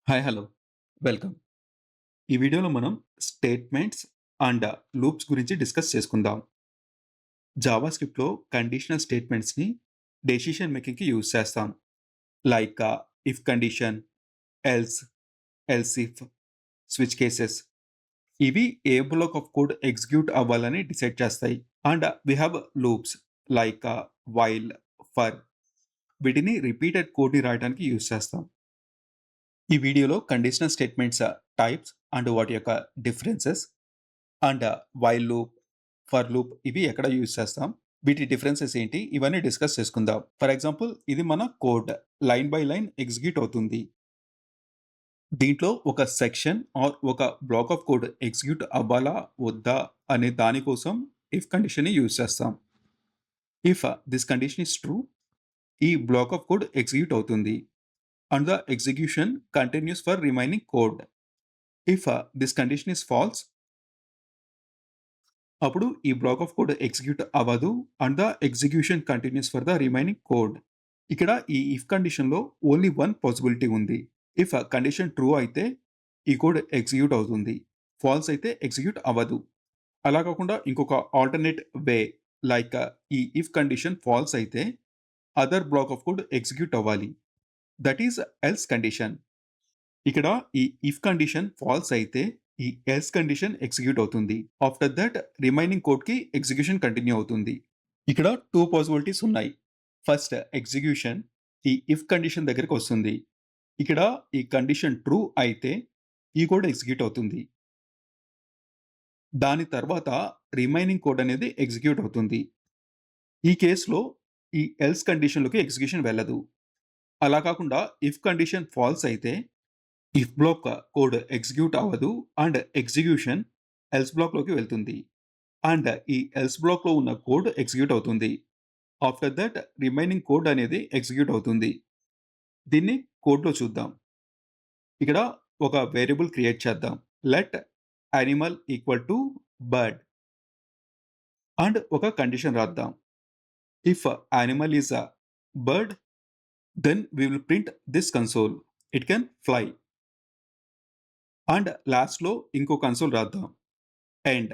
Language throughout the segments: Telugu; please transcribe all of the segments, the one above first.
Hi hello welcome. ఈ వీడియోలో మనం స్టేట్మెంట్స్ అండ్ లూప్స్ గురించి డిస్కస్ చేసుకుందాం. జావా స్క్రిప్ట్లో కండిషనల్ స్టేట్మెంట్స్ని డెసిషన్ మేకింగ్కి యూజ్ చేస్తాం. Like if condition, else, else if, switch cases. ఇవి ఏ బ్లాక్ ఆఫ్ కోడ్ ఎగ్జిక్యూట్ అవ్వాలని డిసైడ్ చేస్తాయి. And we have loops like while, for. వీటిని రిపీటెడ్ కోడ్ని రాయడానికి యూజ్ చేస్తాం. ఈ వీడియోలో కండిషనల్ స్టేట్మెంట్స్ టైప్స్ అండ్ వాటి యొక్క differences and while loop, for loop ఇవి ఎక్కడ యూజ్ చేస్తాం, వీటి డిఫరెన్సెస్ ఏంటి, ఇవన్నీ డిస్కస్ చేసుకుందాం. ఫర్ ఎగ్జాంపుల్, ఇది మన code line by line execute అవుతుంది. దీంట్లో ఒక సెక్షన్ ఆర్ ఒక బ్లాక్ ఆఫ్ కోడ్ ఎగ్జిక్యూట్ అవ్వాలా వద్దా అనే దానికోసం ఇఫ్ కండిషన్ ని యూజ్ చేస్తాం. If this condition is true, ఈ బ్లాక్ ఆఫ్ కోడ్ ఎగ్జిక్యూట్ అవుతుంది and the execution continuous for remaining code. If this condition is falls, అప్పుడు ఈ బ్లాక్ ఆఫ్ కోడ్ ఎగ్జిక్యూట్ అవ్వదు and the execution continuous for the remaining code. ఇక్కడ ఈ ఇఫ్ కండిషన్లో ఓన్లీ వన్ పాసిబిలిటీ ఉంది. ఇఫ్ కండిషన్ ట్రూ అయితే ఈ కోడ్ ఎగ్జిక్యూట్ అవుతుంది, ఫాల్స్ అయితే ఎగ్జిక్యూట్ అవ్వదు. అలా కాకుండా ఇంకొక ఆల్టర్నేట్ వే, లైక్ ఈ ఇఫ్ కండిషన్ ఫాల్స్ అయితే other black of code execute అవ్వాలి, దట్ ఈస్ ఎల్స్ కండిషన్. ఇక్కడ ఈ ఇఫ్ కండిషన్ ఫాల్స్ అయితే ఈ ఎల్స్ కండిషన్ ఎగ్జిక్యూట్ అవుతుంది. ఆఫ్టర్ దట్ రిమైనింగ్ కోడ్ కి ఎగ్జిక్యూషన్ కంటిన్యూ అవుతుంది. ఇక్కడ టూ పాసిబిలిటీస్ ఉన్నాయి. ఫస్ట్, ఎగ్జిక్యూషన్ ఈ ఇఫ్ కండిషన్ దగ్గరికి వస్తుంది. ఇక్కడ ఈ కండిషన్ ట్రూ అయితే ఈ కోడ్ ఎగ్జిక్యూట్ అవుతుంది. దాని తర్వాత రిమైనింగ్ కోడ్ అనేది ఎగ్జిక్యూట్ అవుతుంది. ఈ కేసులో ఈ ఎల్స్ కండిషన్లోకి ఎగ్జిక్యూషన్ వెళ్ళదు. అలా కాకుండా ఇఫ్ కండిషన్ ఫాల్స్ అయితే ఇఫ్ బ్లాక్ కోడ్ ఎగ్జిక్యూట్ అవ్వదు అండ్ ఎగ్జిక్యూషన్ ఎల్స్ బ్లాక్లోకి వెళ్తుంది అండ్ ఈ ఎల్స్ బ్లాక్లో ఉన్న కోడ్ ఎగ్జిక్యూట్ అవుతుంది. ఆఫ్టర్ దట్ రిమైనింగ్ కోడ్ అనేది ఎగ్జిక్యూట్ అవుతుంది. దీన్ని కోడ్లో చూద్దాం. ఇక్కడ ఒక వేరియబుల్ క్రియేట్ చేద్దాం. Let animal equal to bird and ఒక కండిషన్ రాద్దాం. If animal is a bird, then we will print this console, it can fly. And లాస్ట్లో ఇంకో కన్సోల్ రాద్దాం, ఎండ్.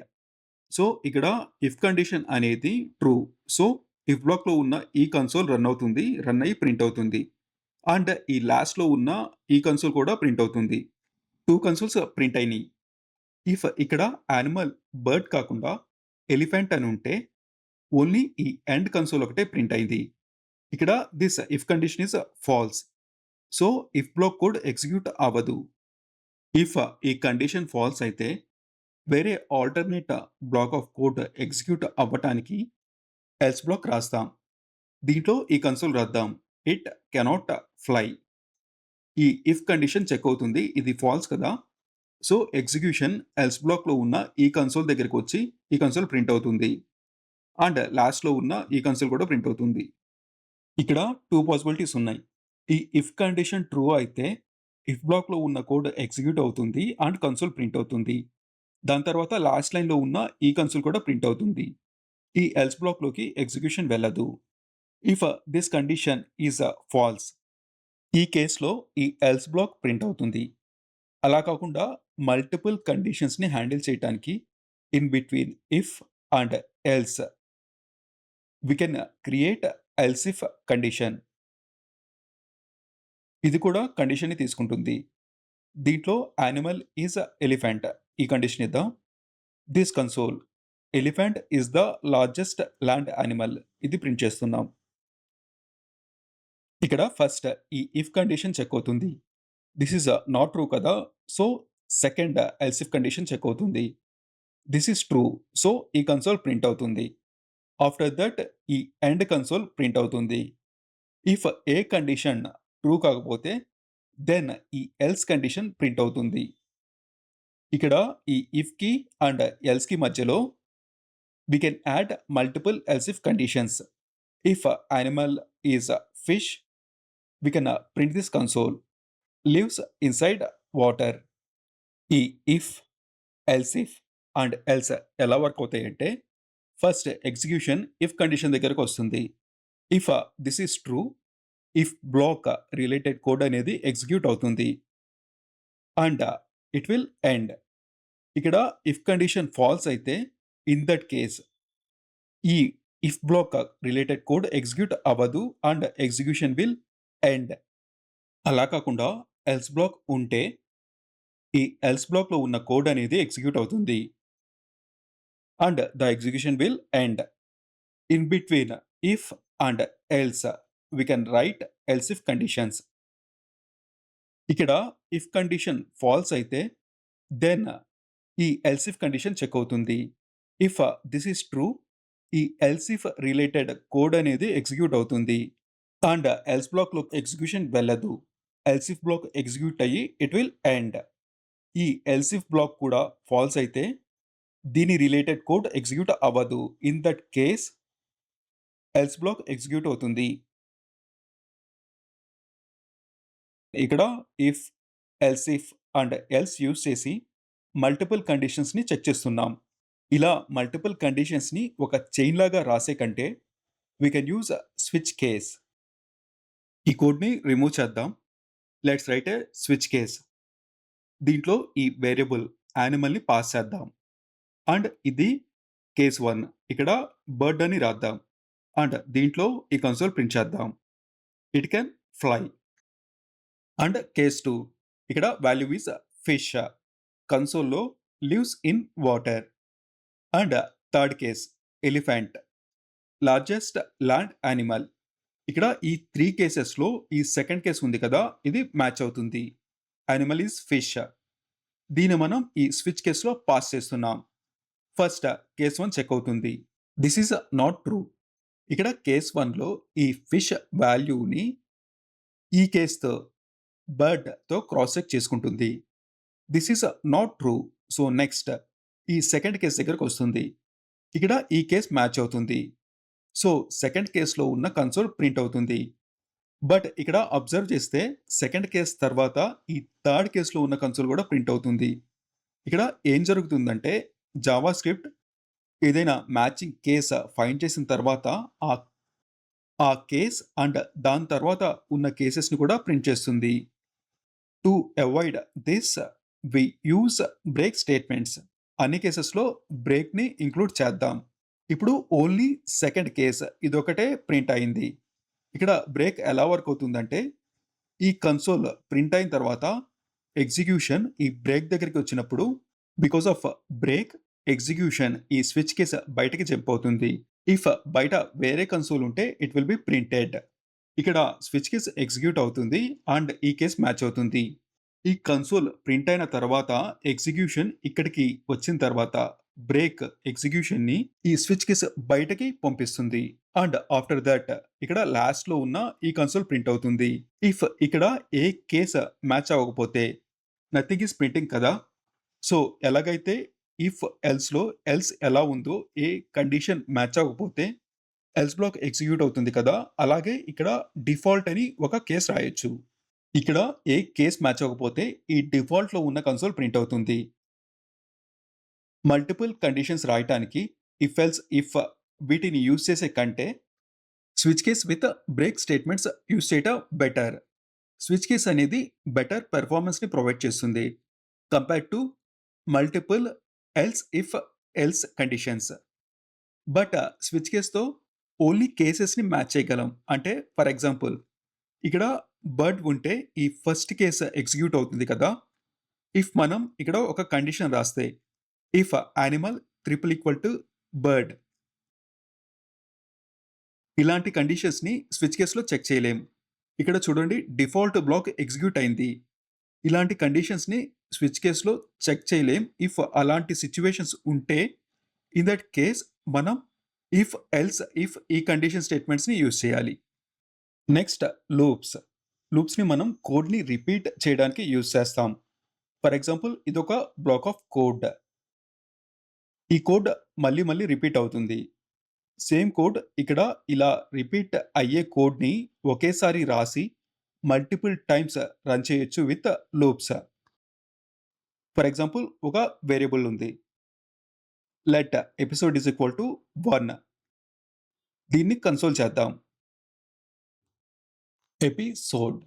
సో ఇక్కడ ఇఫ్ కండిషన్ అనేది ట్రూ, సో ఇఫ్ బ్లాక్లో ఉన్న ఈ కన్సోల్ రన్ అవుతుంది, రన్ అయ్యి ప్రింట్ అవుతుంది. అండ్ ఈ లాస్ట్లో ఉన్న ఈ కన్సోల్ కూడా ప్రింట్ అవుతుంది. టూ కన్సోల్స్ ప్రింట్ అయినాయి. ఇఫ్ ఇక్కడ యానిమల్ బర్డ్ కాకుండా ఎలిఫెంట్ అని ఉంటే ఓన్లీ ఈ ఎండ్ కన్సోల్ ఒకటే ప్రింట్ అయింది. ఇక్కడ this if condition is false, so if block code execute అవ్వదు. ఇఫ్ ఈ కండిషన్ ఫాల్స్ అయితే వేరే alternate block of code execute అవ్వటానికి ఎల్స్ బ్లాక్ రాస్తాం. దీంట్లో ఈ కన్సోల్ రాద్దాం, ఇట్ కెనాట్ ఫ్లై. ఈ ఇఫ్ కండిషన్ చెక్ అవుతుంది, ఇది ఫాల్స్ కదా, సో ఎగ్జిక్యూషన్ ఎల్స్ బ్లాక్లో ఉన్న ఈ కన్సోల్ దగ్గరికి వచ్చి ఈ కన్సోల్ ప్రింట్ అవుతుంది అండ్ లాస్ట్లో ఉన్న ఈ కన్సోల్ కూడా ప్రింట్ అవుతుంది. ఇక్కడ టూ పాసిబిలిటీస్ ఉన్నాయి. ఈ ఇఫ్ కండిషన్ ట్రూ అయితే ఇఫ్ బ్లాక్లో ఉన్న కోడ్ ఎగ్జిక్యూట్ అవుతుంది అండ్ కన్సోల్ ప్రింట్ అవుతుంది. దాని తర్వాత లాస్ట్ లైన్లో ఉన్న ఈ కన్సోల్ కూడా ప్రింట్ అవుతుంది. ఈ ఎల్స్ బ్లాక్లోకి ఎగ్జిక్యూషన్ వెళ్ళదు. If this condition is false, ఈ కేసులో ఈ ఎల్స్ బ్లాక్ ప్రింట్ అవుతుంది. అలా కాకుండా మల్టిపుల్ కండిషన్స్ని హ్యాండిల్ చేయడానికి in between if and else we can create else if condition. ఇది కూడా కండిషన్ని తీసుకుంటుంది. దీంట్లో యానిమల్ ఈజ్ ఎలిఫెంట్, ఈ కండిషన్ ఇద్దాం. This console, elephant is the largest land animal, ఇది ప్రింట్ చేస్తున్నాం. ఇక్కడ ఫస్ట్ ఈ ఇఫ్ కండిషన్ చెక్ అవుతుంది. దిస్ ఈజ్ నాట్ ట్రూ కదా, so second else if condition check అవుతుంది. దిస్ ఈజ్ ట్రూ, సో ఈ కన్సోల్ ప్రింట్ అవుతుంది. ఆఫ్టర్ దట్ ఈ ఎండ్ కన్సోల్ ప్రింట్ అవుతుంది. ఇఫ్ ఏ కండిషన్ ట్రూ కాకపోతే దెన్ ఈ ఎల్స్ కండిషన్ ప్రింట్ అవుతుంది. ఇక్కడ ఈ ఇఫ్కి అండ్ ఎల్స్కి మధ్యలో we can add multiple else if conditions. If animal is fish, we can print this console, lives inside water. ఈ if, else if and else ఎలా వర్క్ అవుతాయంటే, ఫస్ట్ ఎగ్జిక్యూషన్ ఇఫ్ కండిషన్ దగ్గరకు వస్తుంది. If this is true, if block related code అనేది ఎగ్జిక్యూట్ అవుతుంది. And it will end. ఇక్కడ ఇఫ్ కండిషన్ ఫాల్స్ అయితే ఇన్ దట్ కేస్ ఈ if block related code execute అవ్వదు అండ్ ఎగ్జిక్యూషన్ విల్ ఎండ్. అలా కాకుండా ఎల్స్ బ్లాక్ ఉంటే ఈ ఎల్స్ బ్లాక్‌లో ఉన్న కోడ్ అనేది ఎగ్జిక్యూట్ అవుతుంది. And the execution will end. In between if and else we can write else if conditions. ఇక్కడ ఇఫ్ కండిషన్ ఫాల్స్ అయితే దెన్ ఈ ఎల్స్ ఇఫ్ కండిషన్ చెక్ అవుతుంది. ఇఫ్ దిస్ ఈస్ ట్రూ ఈ ఎల్స్ ఇఫ్ రిలేటెడ్ కోడ్ అనేది ఎగ్జిక్యూట్ అవుతుంది. అండ్ ఎల్స్ బ్లాక్‌లో ఎగ్జిక్యూషన్ వెళ్ళదు. ఎల్స్ ఇఫ్ బ్లాక్ ఎగ్జిక్యూట్ అయ్యి ఇట్ విల్ ఎండ్. ఈ ఎల్స్ ఇఫ్ బ్లాక్ కూడా ఫాల్స్ అయితే దీని రిలేటెడ్ కోడ్ ఎగ్జిక్యూట్ అవ్వదు. In that case else block execute అవుతుంది. ఇక్కడ if, else if and else use చేసి మల్టిపుల్ కండిషన్స్‌ని చెక్ చేస్తున్నాం. ఇలా మల్టిపుల్ కండిషన్స్‌ని ఒక చైన్ లాగా రాసే కంటే we can use switch case. ఈ కోడ్‌ని రిమూవ్ చేద్దాం. Let's write a switch case. దీంట్లో ఈ వేరియబుల్ యానిమల్‌ని పాస్ చేద్దాం. అండ్ ఇది కేస్ 1 ఇక్కడ బర్డ్ అని రాద్దాం. అండ్ దీంట్లో ఈ కన్సోల్ ప్రింట్ చేద్దాం. It can fly. And case 2 ఇక్కడ value is fish. కన్సోల్‌లో lives in water. And third case elephant. Largest land animal. ఇక్కడ ఈ 3 కేసెస్‌లో ఈ సెకండ్ కేస్ ఉంది కదా! ఇది మ్యాచ్ అవుతుంది. Animal is fish. దీన్ని మనం ఈ స్విచ్ కేస్‌లో పాస్ చేస్తున్నాం. ఫస్ట్ కేస్ 1 చెక్ అవుతుంది. This is not true. ఇక్కడ కేస్ 1లో ఈ ఫిష్ వాల్యూని ఈ కేస్‌తో బర్డ్‌తో క్రాస్ చెక్ చేసుకుంటుంది. This is not true. So next ఈ సెకండ్ కేస్ దగ్గరకొస్తుంది. ఇక్కడ ఈ కేస్ మ్యాచ్ అవుతుంది. సో సెకండ్ కేస్‌లో ఉన్న కన్సోల్ ప్రింట్ అవుతుంది. బట్ ఇక్కడ అబ్జర్వ్ చేస్తే సెకండ్ కేస్ తర్వాత ఈ థర్డ్ కేస్‌లో ఉన్న కన్సోల్ కూడా ప్రింట్ అవుతుంది. ఇక్కడ ఏం జరుగుతుందంటే జావా స్క్రిప్ట్ ఏదైనా మ్యాచింగ్ కేస్ ఫైండ్ చేసిన తర్వాత ఆ ఆ కేస్ అండ్ దాని తర్వాత ఉన్న కేసెస్‌ని కూడా ప్రింట్ చేస్తుంది. To avoid this we use break statements. అన్ని కేసెస్‌లో బ్రేక్‌ని ఇంక్లూడ్ చేద్దాం. ఇప్పుడు ఓన్లీ సెకండ్ కేస్ ఇదొకటే ప్రింట్ అయింది. ఇక్కడ బ్రేక్ ఎలా వర్క్ అవుతుందంటే ఈ కన్సోల్ ప్రింట్ అయిన తర్వాత ఎగ్జిక్యూషన్ ఈ బ్రేక్ దగ్గరికి వచ్చినప్పుడు బికాస్ ఆఫ్ బ్రేక్ ఎగ్జిక్యూషన్ ఈ స్విచ్ కేస్ బయటకి జంప్ అవుతుంది. ఇఫ్ బయట వేరే కన్సోల్ ఉంటే ఇట్ విల్ బి ప్రింటెడ్. ఇక్కడ స్విచ్ కేస్ ఎగ్జిక్యూట్ అవుతుంది అండ్ ఈ కేస్ మ్యాచ్ అవుతుంది. ఈ కన్సోల్ ప్రింట్ అయిన తర్వాత ఎగ్జిక్యూషన్ ఇక్కడికి వచ్చిన తర్వాత బ్రేక్ ఎగ్జిక్యూషన్‌ని ఈ స్విచ్ కేస్ బయటకి పంపిస్తుంది. అండ్ ఆఫ్టర్ దట్ ఇక్కడ లాస్ట్‌లో ఉన్న ఈ కన్సోల్ ప్రింట్ అవుతుంది. ఇఫ్ ఇక్కడ ఏ కేస్ మ్యాచ్ అవ్వకపోతే నథింగ్ ఈస్ ప్రింటింగ్ కదా! సో ఎలాగైతే ఇఫ్ ఎల్స్‌లో ఎల్స్ ఎలా ఉందో ఏ కండిషన్ మ్యాచ్ అవ్వకపోతే ఎల్స్ బ్లాక్ ఎగ్జిక్యూట్ అవుతుంది కదా! అలాగే ఇక్కడ డిఫాల్ట్ అని ఒక కేస్ రాయొచ్చు. ఇక్కడ ఏ కేస్ మ్యాచ్ అవ్వకపోతే ఈ డిఫాల్ట్‌లో ఉన్న కన్సోల్ ప్రింట్ అవుతుంది. మల్టిపుల్ కండిషన్స్ రాయటానికి ఇఫ్ ఎల్స్ ఇఫ్ వీటిని యూజ్ చేసే కంటే switch case with break statements use చేయటం బెటర్. స్విచ్ కేస్ అనేది బెటర్ పెర్ఫార్మన్స్‌ని ప్రొవైడ్ చేస్తుంది. Compared to multiple else if else conditions. But switch కేస్‌తో ఓన్లీ కేసెస్‌ని మ్యాచ్ చేయగలం. అంటే ఫర్ ఎగ్జాంపుల్ ఇక్కడ బర్డ్ ఉంటే ఈ ఫస్ట్ కేస్ ఎగ్జిక్యూట్ అవుతుంది కదా! ఇఫ్ మనం ఇక్కడ ఒక కండిషన్ రాస్తే if animal triple equal to bird. ఇలాంటి కండిషన్స్‌ని స్విచ్ కేస్‌లో చెక్ చేయలేం. ఇక్కడ చూడండి డిఫాల్ట్ బ్లాక్ ఎగ్జిక్యూట్ అయింది. ఇలాంటి కండిషన్స్‌ని స్విచ్ కేస్‌లో చెక్ చేయలేం. ఇఫ్ అలాంటి సిట్యుయేషన్స్ ఉంటే ఇన్ దట్ కేస్ మనం ఇఫ్ ఎల్స్ ఇఫ్ ఈ కండిషన్ స్టేట్మెంట్స్‌ని యూజ్ చేయాలి. Next loops. లూప్స్‌ని మనం కోడ్‌ని రిపీట్ చేయడానికి యూజ్ చేస్తాం. ఫర్ ఎగ్జాంపుల్ ఇదొక బ్లాక్ ఆఫ్ కోడ్. ఈ కోడ్ మళ్ళీ మళ్ళీ రిపీట్ అవుతుంది. సేమ్ కోడ్ ఇక్కడ ఇలా రిపీట్ అయ్యే కోడ్‌ని ఒకేసారి రాసి మల్టిపుల్ టైమ్స్ రన్ చేయొచ్చు విత్ లూప్స్. ఫర్ ఎగ్జాంపుల్ ఒక వేరియబుల్ ఉంది. Let episode is equal to 1. దీన్ని కన్సోల్ చేద్దాం. ఎపిసోడ్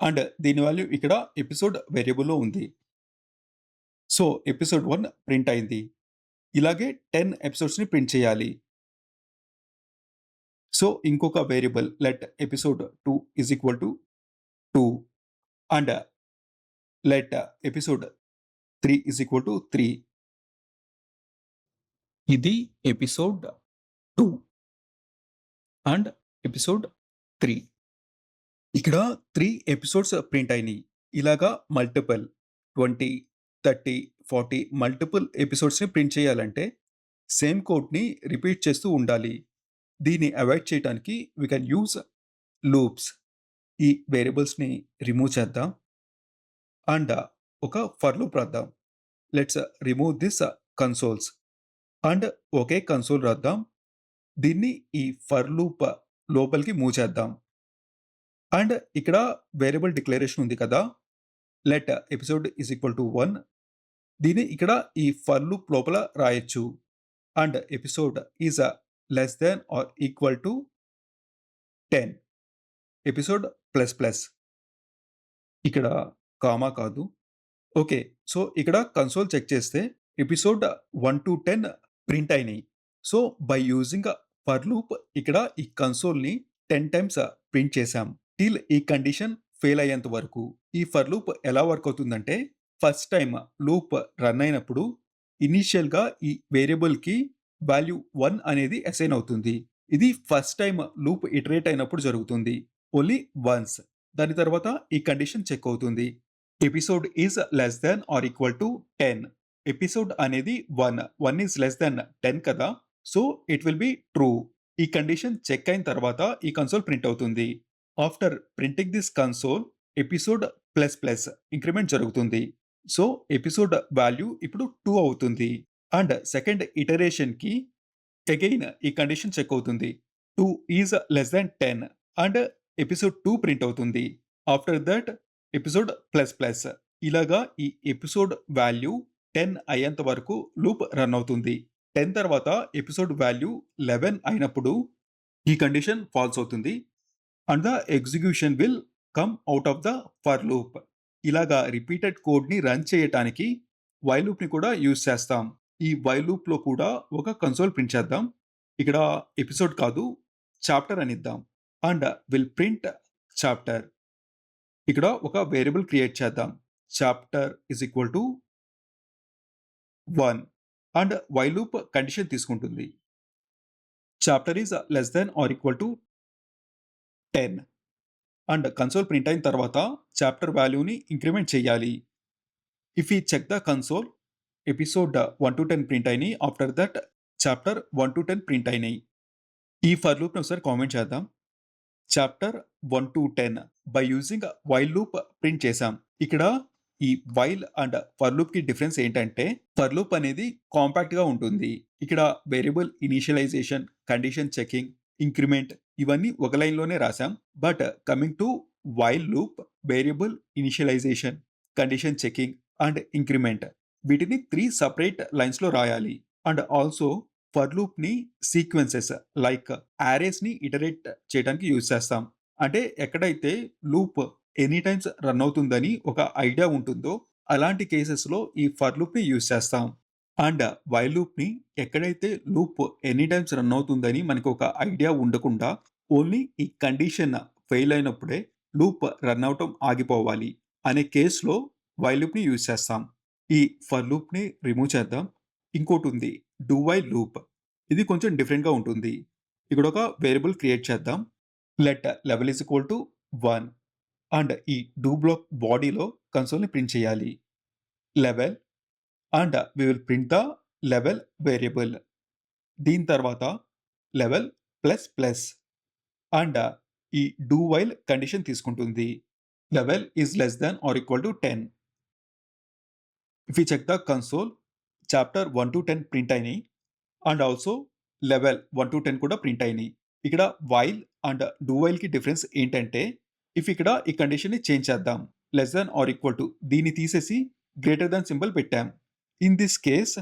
అండ్ దీని వాల్యూ ఇక్కడ ఎపిసోడ్ వేరియబుల్‌లో ఉంది. సో, ఎపిసోడ్ 1 ప్రింట్ అయింది. ఇలాగే 10 ఎపిసోడ్స్‌ని ప్రింట్ చేయాలి. సో, ఇంకొక variable let episode 2 is equal to 2 and let episode 3 is equal to 3. ఇది ఎపిసోడ్ 2 అండ్ ఎపిసోడ్ 3. ఇక్కడ 3 ఎపిసోడ్స్ ప్రింట్ అయినాయి. ఇలాగా మల్టిపుల్ 20, 30, 40 మల్టిపుల్ ఎపిసోడ్స్‌ని ప్రింట్ చేయాలంటే సేమ్ కోడ్‌ని రిపీట్ చేస్తూ ఉండాలి. దీన్ని అవాయిడ్ చేయటానికి వి కెన్ యూజ్ లూప్స్. ఈ వేరియబుల్స్‌ని రిమూవ్ చేద్దాం. అండ్ ఒక ఫర్ లూప్ రాద్దాం. Let's remove this consoles and okay console రాద్దాం. దీన్ని ఈ ఫర్ లూప్ లోపలికి మూవ్ చేద్దాం. అండ్ ఇక్కడ వేరియబుల్ డిక్లరేషన్ ఉంది కదా! Let episode is equal to 1. దీన్ని ఇక్కడ ఈ ఫర్ లూప్ లోపల రాయొచ్చు. And episode is less than or equal to 10. Episode plus plus. ఇక్కడ కామా కాదు. ఓకే. సో, ఇక్కడ కన్సోల్ చెక్ చేస్తే ఎపిసోడ్ 1-10 ప్రింట్ అయినాయి. So, by using for loop ఇక్కడ ఈ కన్సోల్‌ని 10 టైమ్స్ ప్రింట్ చేశాం. టిల్ ఈ కండిషన్ ఫెయిల్ అయ్యేంత వరకు. ఈ ఫర్ లూప్ ఎలా వర్క్ అవుతుందంటే ఫస్ట్ టైమ్ లూప్ రన్ అయినప్పుడు ఇనీషియల్‌గా ఈ వేరియబుల్‌కి వాల్యూ 1 అనేది అసైన్ అవుతుంది. ఇది ఫస్ట్ టైమ్ లూప్ ఇటరేట్ అయినప్పుడు జరుగుతుంది. Only once. దాని తర్వాత ఈ కండిషన్ చెక్ అవుతుంది. Episode is less than or equal to 10. Episode అనేది 1. 1 ఈజ్ లెస్ దాన్ 10 కదా! So, it will be true. ఈ కండిషన్ చెక్ అయిన తర్వాత ఈ కన్సోల్ ప్రింట్ అవుతుంది. After printing this console episode plus plus increment జరుగుతుంది. సో, ఎపిసోడ్ వాల్యూ ఇప్పుడు 2 అవుతుంది. అండ్ సెకండ్ ఇటరేషన్‌కి అగైన్ ఈ కండిషన్ చెక్ అవుతుంది. 2 is less than 10 and episode 2 print అవుతుంది. After that episode plus plus. ఇలాగా ఈ ఎపిసోడ్ వాల్యూ 10 అయ్యేంత వరకు లూప్ రన్ అవుతుంది. 10 తర్వాత ఎపిసోడ్ వాల్యూ 11 అయినప్పుడు ఈ కండిషన్ ఫాల్స్ అవుతుంది. And the execution will come out of the for loop. ఇలాగా రిపీటెడ్ కోడ్‌ని రన్ చేయటానికి వైల్ లూప్‌ని కూడా యూజ్ చేస్తాం. ఈ వైల్ లూప్‌లో కూడా ఒక కన్సోల్ ప్రింట్ చేద్దాం. ఇక్కడ ఎపిసోడ్ కాదు చాప్టర్ అనిద్దాం. And will print chapter. ఇక్కడ ఒక వేరియబుల్ క్రియేట్ చేద్దాం. Chapter is equal to 1 and while loop condition తీసుకుంటుంది. Chapter is less than or equal to 10 and console print అయిన తర్వాత చాప్టర్ వాల్యూని ఇంక్రిమెంట్ చేయాలి. If you check the console episode 1-10 print అయినాయి. ఆఫ్టర్ దట్ చాప్టర్ 1-10 ప్రింట్ అయినాయి. ఈ ఫర్ లూప్‌ని ఒకసారి కామెంట్ చేద్దాం. Chapter 1-10 by using while loop print చేశాం. ఇక్కడ ఈ వైల్ అండ్ ఫర్ లూప్‌కి డిఫరెన్స్ ఏంటంటే ఫర్ లూప్ అనేది కాంపాక్ట్‌గా ఉంటుంది. ఇక్కడ variable initialisation, condition checking, increment ఇవన్నీ ఒక లైన్‌లోనే రాసాం. But coming to while loop variable initialisation, condition checking and increment వీటిని 3 సెపరేట్ లైన్స్‌లో రాయాలి. అండ్ ఆల్సో ఫర్ లూప్‌ని సీక్వెన్సెస్ లైక్ అరేస్‌ని ఇటరేట్ చేయడానికి యూజ్ చేస్తాం. అంటే ఎక్కడైతే లూప్ ఎనీ టైమ్స్ రన్ అవుతుందని ఒక ఐడియా ఉంటుందో అలాంటి కేసెస్‌లో ఈ ఫర్ లూప్‌ని యూజ్ చేస్తాం. అండ్ వైల్ లూప్‌ని ఎక్కడైతే లూప్ ఎనీ టైమ్స్ రన్ అవుతుందని మనకు ఒక ఐడియా ఉండకుండా ఓన్లీ ఈ కండిషన్ ఫెయిల్ అయినప్పుడే లూప్ రన్ అవ్వటం ఆగిపోవాలి అనే కేస్‌లో వైల్ లూప్‌ని యూజ్ చేస్తాం. ఈ ఫర్ లూప్‌ని రిమూవ్ చేద్దాం. ఇంకోటుంది డూ వైల్ లూప్. ఇది కొంచెం డిఫరెంట్‌గా ఉంటుంది. ఇక్కడ ఒక వేరియబుల్ క్రియేట్ చేద్దాం. Let level is equal to 1 and ఈ డూ బ్లాక్ బాడీలో కన్సోల్‌ని ప్రింట్ చేయాలి. Level and we will print the level variable. దీని తర్వాత లెవెల్ ప్లస్ ప్లస్ అండ్ ఈ డూ వైల్ కండిషన్ తీసుకుంటుంది. Level is less than or equal to 10. If you check the console chapter 1-10 print అయినాయి. అండ్ ఆల్సో లెవెల్ 1-10 కూడా ప్రింట్ అయినాయి. ఇక్కడ వైల్ అండ్ డూ వైల్‌కి డిఫరెన్స్ ఏంటంటే ఇఫ్ ఇక్కడ ఈ కండిషన్‌ని చేంజ్ చేద్దాం. Less than or equal to దీన్ని తీసేసి గ్రేటర్ థాన్ సింబల్ పెట్టాం. ఇన్ దిస్ కేస్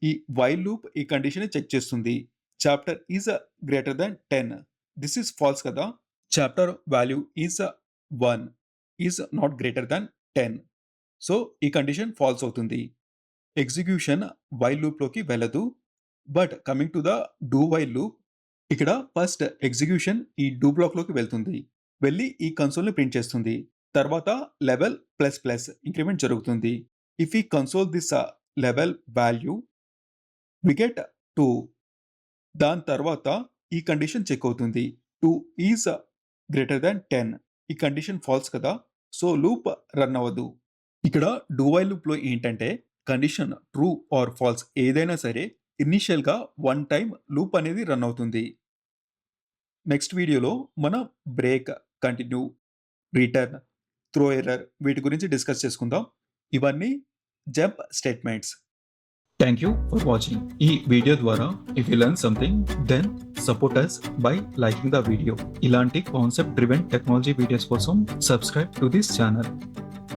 ఈ వైల్ లూప్ ఈ కండిషన్‌ని చెక్ చేస్తుంది. Chapter is greater than 10. This is false కదా! Chapter value is 1 is not greater than 10. So, ఈ కండిషన్ ఫాల్స్ అవుతుంది. ఎగ్జిక్యూషన్ వైల్ లూప్లోకి వెళ్ళదు. But coming to the do while loop, ఇక్కడ ఫస్ట్ ఎగ్జిక్యూషన్ ఈ డూ బ్లాక్లోకి వెళ్తుంది, వెళ్ళి ఈ కన్సోల్ని ప్రింట్ చేస్తుంది. తర్వాత లెవెల్ ప్లస్ ప్లస్ ఇంక్రిమెంట్ జరుగుతుంది. ఇఫ్ ఈ console this level value we get 2. దాని తర్వాత ఈ కండిషన్ చెక్ అవుతుంది. 2 ఈజ్ గ్రేటర్ దాన్ 10. ఈ కండిషన్ ఫాల్స్ కదా, సో లూప్ రన్ అవ్వదు. ఇక్కడ డూ వైల్ లూప్లో ఏంటంటే కండిషన్ ట్రూ ఆర్ ఫాల్స్ ఏదైనా సరే ఇనిషియల్గా 1 టైం లూప్ అనేది రన్ అవుతుంది. నెక్స్ట్ వీడియోలో మనం break, continue, return, throw error వీటి గురించి డిస్కస్ చేసుకుందాం. ఇవన్నీ jump statements. Thank you for watching. ఈ వీడియో ద్వారా if you learn something then support us by liking the video. ఇలాంటి కాన్సెప్ట్ డ్రివెన్ టెక్నాలజీ వీడియోస్ కోసం సబ్స్క్రైబ్ టు దిస్ ఛానల్.